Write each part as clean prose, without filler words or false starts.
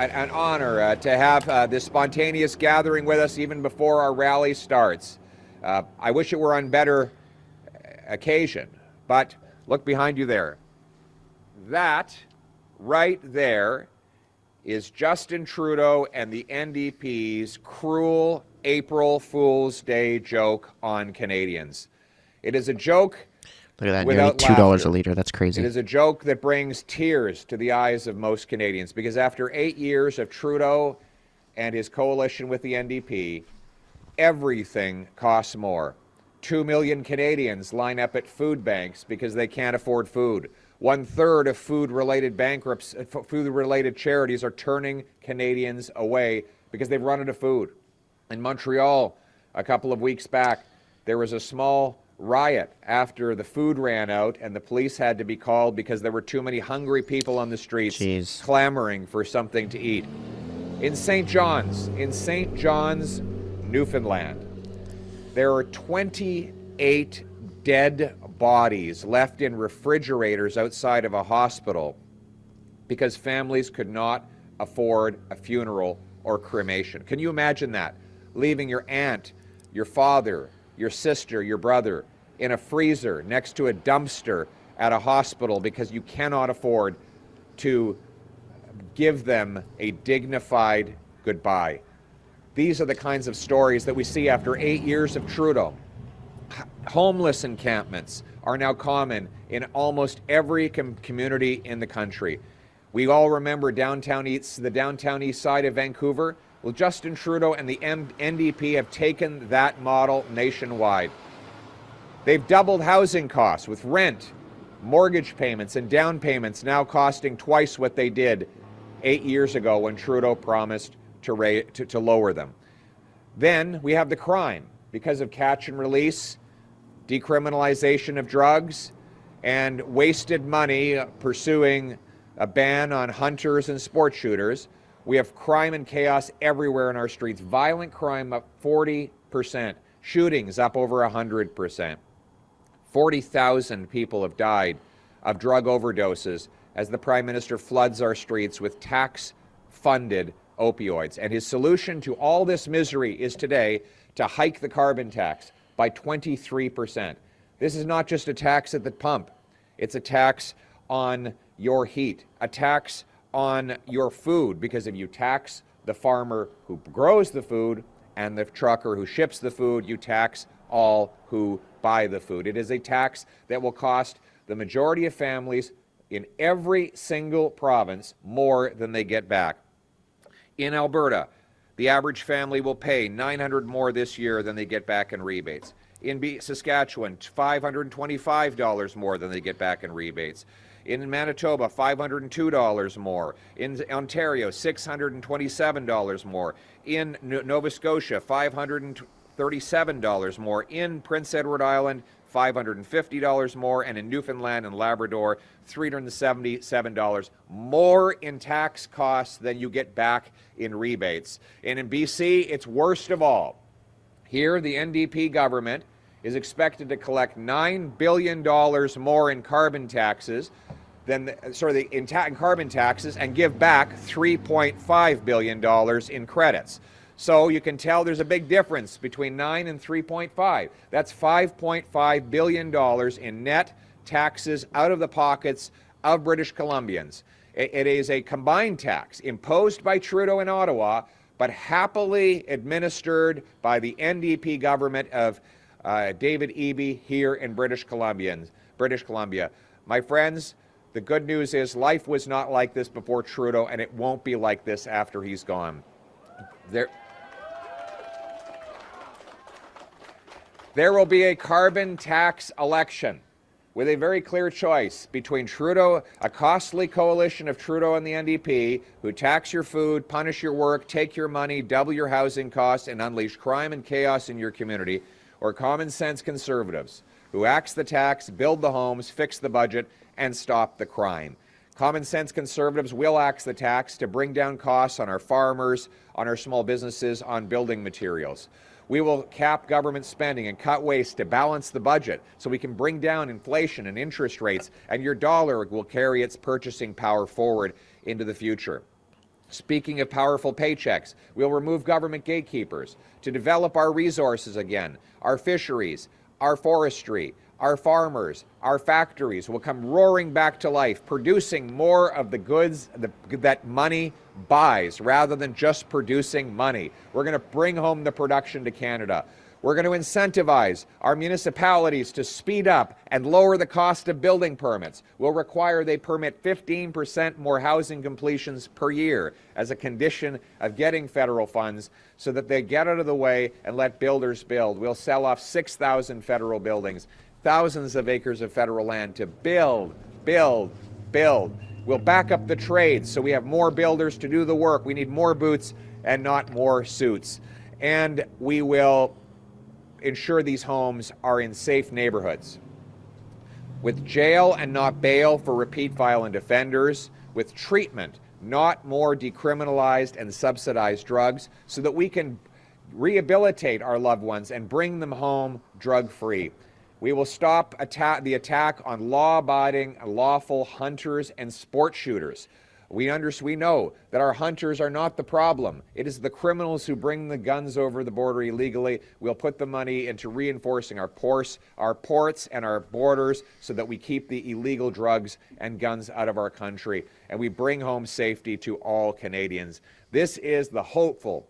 an honor to have this spontaneous gathering with us even before our rally starts. I wish it were on better occasion, but look behind you there. That right there is Justin Trudeau and the NDP's cruel April Fool's Day joke on Canadians. It is a joke. Look at that, nearly $2 a liter. That's crazy. It is a joke that brings tears to the eyes of most Canadians, because after 8 years of Trudeau and his coalition with the NDP, everything costs more. 2 million Canadians line up at food banks because they can't afford food. 1/3 of food-related charities are turning Canadians away because they've run out of food. In Montreal, a couple of weeks back, there was a small riot after the food ran out and the police had to be called because there were too many hungry people on the streets clamoring for something to eat. In St. John's, Newfoundland, there are 28 dead bodies left in refrigerators outside of a hospital because families could not afford a funeral or cremation. Can you imagine that? Leaving your aunt, your father, your sister, your brother in a freezer next to a dumpster at a hospital because you cannot afford to give them a dignified goodbye. These are the kinds of stories that we see after 8 years of Trudeau. Homeless encampments are now common in almost every community in the country. We all remember the downtown east side of Vancouver. Well, Justin Trudeau and the NDP have taken that model nationwide. They've doubled housing costs with rent, mortgage payments, and down payments now costing twice what they did 8 years ago when Trudeau promised to lower them. Then we have the crime because of catch and release, decriminalization of drugs, and wasted money pursuing a ban on hunters and sport shooters. We have crime and chaos everywhere in our streets. Violent crime up 40%. Shootings up over 100%. 40,000 people have died of drug overdoses as the Prime Minister floods our streets with tax-funded opioids. And his solution to all this misery is today to hike the carbon tax by 23%. This is not just a tax at the pump. It's a tax on your heat, a tax on your food, because if you tax the farmer who grows the food and the trucker who ships the food, you tax all who buy the food. It is a tax that will cost the majority of families in every single province more than they get back. In Alberta, the average family will pay $900 more this year than they get back in rebates. In Saskatchewan, $525 more than they get back in rebates. In Manitoba, $502 more. In Ontario, $627 more. In Nova Scotia, $537 more. In Prince Edward Island, $550 more. And in Newfoundland and Labrador, $377 more in tax costs than you get back in rebates. And in BC, it's worst of all. Here, the NDP government is expected to collect $9 billion more in carbon taxes in carbon taxes and give back $3.5 billion in credits. So you can tell there's a big difference between 9 and 3.5. That's $5.5 billion in net taxes out of the pockets of British Columbians. It is a combined tax imposed by Trudeau in Ottawa, but happily administered by the NDP government of David Eby here in British Columbia. My friends, the good news is life was not like this before Trudeau, and it won't be like this after he's gone. There will be a carbon tax election with a very clear choice between Trudeau, a costly coalition of Trudeau and the NDP, who tax your food, punish your work, take your money, double your housing costs, and unleash crime and chaos in your community, or common sense conservatives, who axe the tax, build the homes, fix the budget, and stop the crime. Common sense conservatives will axe the tax to bring down costs on our farmers, on our small businesses, on building materials. We will cap government spending and cut waste to balance the budget so we can bring down inflation and interest rates, and your dollar will carry its purchasing power forward into the future. Speaking of powerful paychecks, we'll remove government gatekeepers to develop our resources again. Our fisheries, our forestry, our farmers, our factories will come roaring back to life, producing more of the goods that money buys rather than just producing money. We're going to bring home the production to Canada. We're going to incentivize our municipalities to speed up and lower the cost of building permits. We'll require they permit 15% more housing completions per year as a condition of getting federal funds so that they get out of the way and let builders build. We'll sell off 6,000 federal buildings, thousands of acres of federal land to build, build, build. We'll back up the trades so we have more builders to do the work. We need more boots and not more suits. And we will ensure these homes are in safe neighborhoods. With jail and not bail for repeat violent offenders, with treatment, not more decriminalized and subsidized drugs, so that we can rehabilitate our loved ones and bring them home drug-free. We will stop the attack on law-abiding, lawful hunters and sport shooters. We know that our hunters are not the problem. It is the criminals who bring the guns over the border illegally. We'll put the money into reinforcing our ports and our borders so that we keep the illegal drugs and guns out of our country, and we bring home safety to all Canadians. This is the hopeful,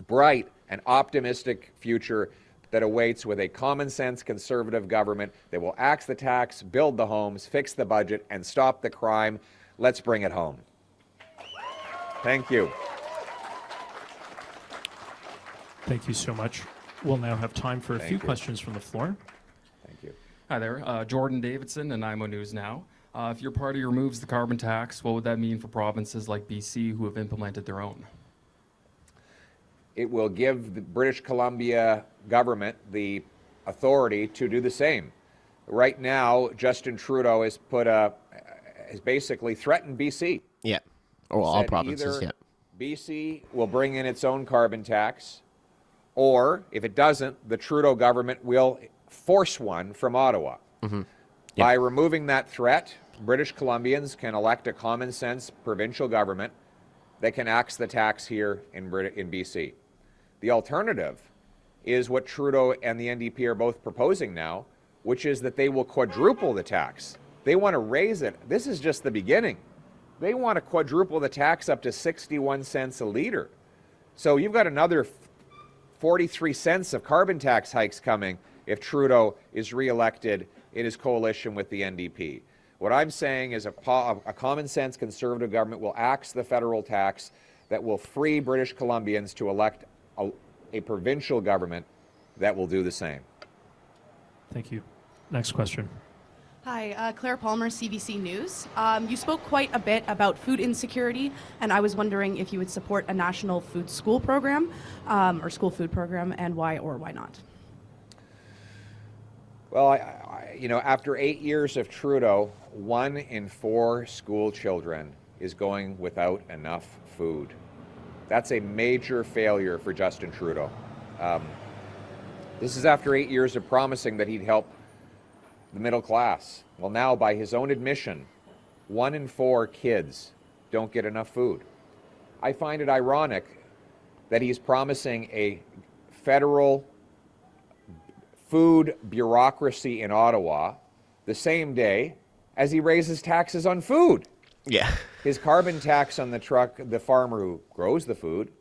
bright, and optimistic future that awaits with a common-sense Conservative government that will axe the tax, build the homes, fix the budget, and stop the crime. Let's bring it home. Thank you. Thank you so much. We'll now have time for a few questions from the floor. Thank you. Hi there, Jordan Davidson, Nanaimo News Now. If your party removes the carbon tax, what would that mean for provinces like BC who have implemented their own? It will give the British Columbia government the authority to do the same. Right now, Justin Trudeau has basically threatened BC. Yeah. Or all provinces, yeah. BC will bring in its own carbon tax, or if it doesn't, the Trudeau government will force one from Ottawa. Mm-hmm. Yep. By removing that threat, British Columbians can elect a common sense provincial government that can axe the tax here in BC. The alternative is what Trudeau and the NDP are both proposing now, which is that they will quadruple the tax. They want to raise it. This is just the beginning. They want to quadruple the tax up to 61 cents a litre. So you've got another 43 cents of carbon tax hikes coming if Trudeau is re-elected in his coalition with the NDP. What I'm saying is a common sense Conservative government will axe the federal tax that will free British Columbians to elect a provincial government that will do the same. Thank you. Next question. Hi, Claire Palmer, CBC News. You spoke quite a bit about food insecurity, and I was wondering if you would support a national food school program or school food program, and why or why not? Well, after 8 years of Trudeau, 1 in 4 school children is going without enough food. That's a major failure for Justin Trudeau. This is after 8 years of promising that he'd help the middle class. Well, now, by his own admission, 1 in 4 kids don't get enough food. I find it ironic that he's promising a federal food bureaucracy in Ottawa the same day as he raises taxes on food. Yeah. His carbon tax on the farmer who grows the food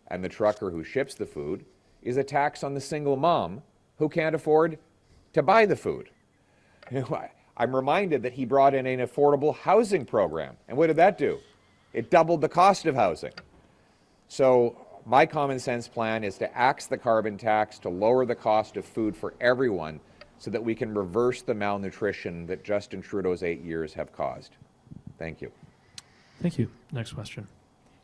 and the trucker who ships the food is a tax on the single mom who can't afford to buy the food. I'm reminded that he brought in an affordable housing program. And what did that do? It doubled the cost of housing. So my common sense plan is to axe the carbon tax to lower the cost of food for everyone so that we can reverse the malnutrition that Justin Trudeau's 8 years have caused. Thank you. Thank you. Next question.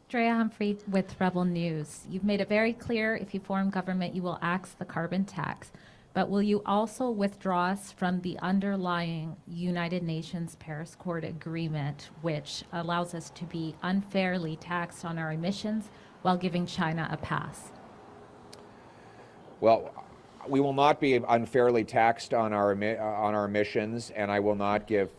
Drea Humphrey with Rebel News. You've made it very clear if you form government, you will axe the carbon tax. But will you also withdraw us from the underlying United Nations Paris Accord agreement, which allows us to be unfairly taxed on our emissions while giving China a pass? Well, we will not be unfairly taxed on our emissions, and I will not give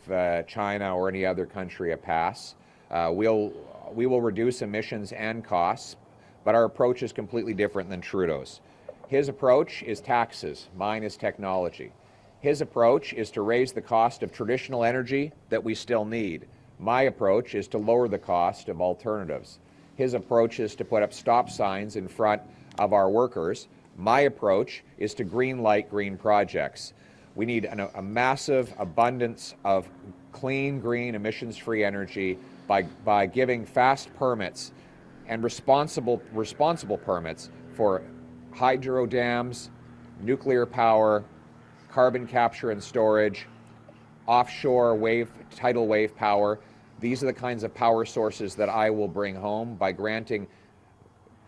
China or any other country a pass. We'll we will reduce emissions and costs, but our approach is completely different than Trudeau's. His approach is taxes, mine is technology. His approach is to raise the cost of traditional energy that we still need. My approach is to lower the cost of alternatives. His approach is to put up stop signs in front of our workers. My approach is to green light green projects. We need a massive abundance of clean, green, emissions-free energy by giving fast permits and responsible permits for hydro dams, nuclear power, carbon capture and storage, offshore tidal wave power. These are the kinds of power sources that I will bring home by granting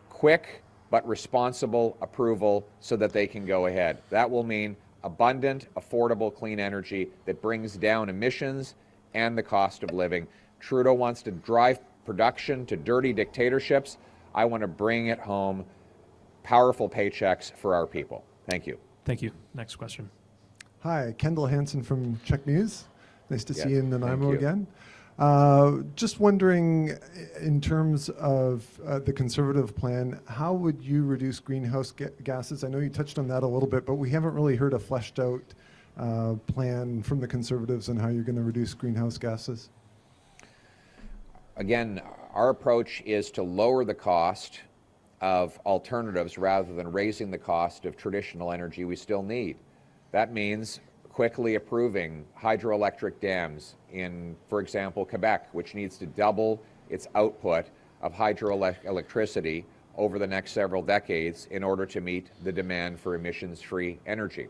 quick but responsible approval so that they can go ahead. That will mean abundant, affordable, clean energy that brings down emissions and the cost of living. Trudeau wants to drive production to dirty dictatorships. I want to bring it home, powerful paychecks for our people. Thank you. Thank you. Next question. Hi, Kendall Hansen from Czech News. Nice to Yes, see you in Nanaimo thank you. again. Just wondering, in terms of the Conservative plan, how would you reduce greenhouse gases? I know you touched on that a little bit, but we haven't really heard a fleshed out plan from the Conservatives on how you're going to reduce greenhouse gases. Again, our approach is to lower the cost of alternatives rather than raising the cost of traditional energy we still need. That means quickly approving hydroelectric dams in, for example, Quebec, which needs to double its output of hydroelectricity over the next several decades in order to meet the demand for emissions-free energy.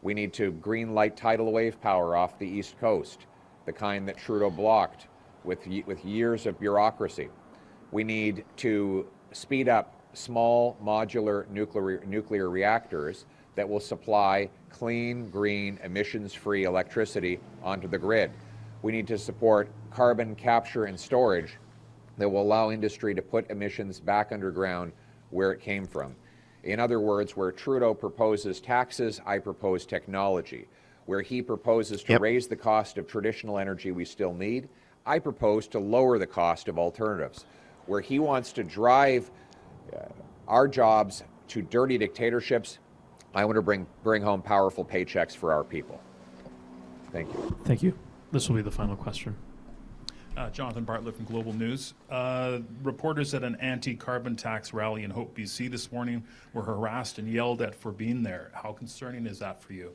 We need to green light tidal wave power off the East Coast, the kind that Trudeau blocked with years of bureaucracy. We need to speed up small modular nuclear reactors that will supply clean, green, emissions-free electricity onto the grid. We need to support carbon capture and storage that will allow industry to put emissions back underground where it came from. In other words, where Trudeau proposes taxes, I propose technology. Where he proposes to raise the cost of traditional energy we still need, I propose to lower the cost of alternatives. Where he wants to drive our jobs to dirty dictatorships, I want to bring home powerful paychecks for our people. Thank you. Thank you. This will be the final question. Jonathan Bartlett from Global News. Reporters at an anti-carbon tax rally in Hope, BC this morning were harassed and yelled at for being there. How concerning is that for you?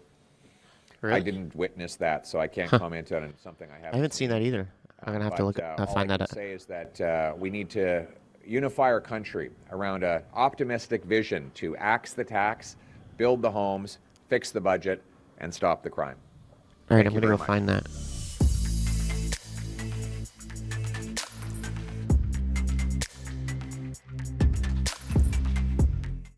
Really? I didn't witness that, so I can't comment on something I haven't I haven't seen that either. I'm going to have to look, find that out. All I can say is that we need to unify our country around an optimistic vision to axe the tax, build the homes, fix the budget, and stop the crime. All right, Thank I'm you going to go very much. find that.